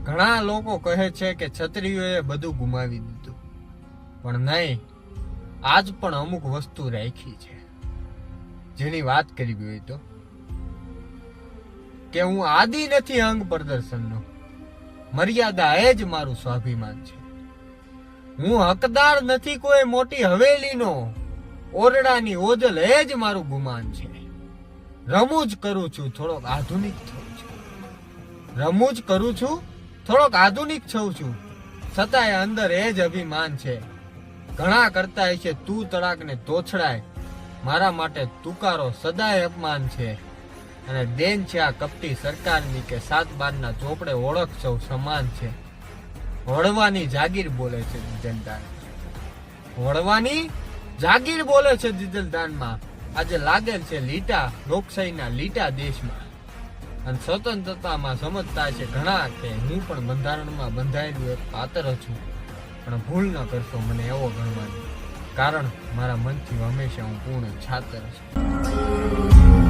ઘણા લોકો કહે છે કે ક્ષત્રિયોએ બધું ગુમાવી દીધું, પણ નહીં, આજ પણ અમુક વસ્તુ રાખી છે જેની વાત કરવી હોય તો કે હું આદિ નથી અંગ પ્રદર્શનનો, મર્યાદા એ જ મારું સ્વાભિમાન છે. હું હકદાર નથી કોઈ મોટી હવેલીનો, ઓરડાની ઓજલ એ જ મારું ગુમાન છે. રમૂજ કરું છું થોડોક આધુનિક થઉં છું, રમૂજ કરું છું થોડોક આધુનિક થઉં છું, છતાંય અંદર એ જ અભિમાન છે. ઘણા કરતા છે તું તડાક ને તોછડાય, મારા માટે તુકારો સદાય અપમાન છે. અને દેન છે આ કપટી સરકારની કે 7/12 ચોપડે ઓળખ સૌ સમાન છે. વળવાની જાગીર બોલે છે દીદલદાન, વળવાની જાગીર બોલે છે દીદલદાનમાં. આજે લાગેલ છે લીટા લોકશાહીના લીટા દેશમાં, અને સ્વતંત્રતામાં સમજતા છે ઘણા કે હું પણ બંધારણમાં બંધાયેલું એક પાત્ર છું. પણ ભૂલ ન કરશો મને એવો ગણવાની, કારણ મારા મનથી હંમેશા હું પૂર્ણ છાત્ર છું.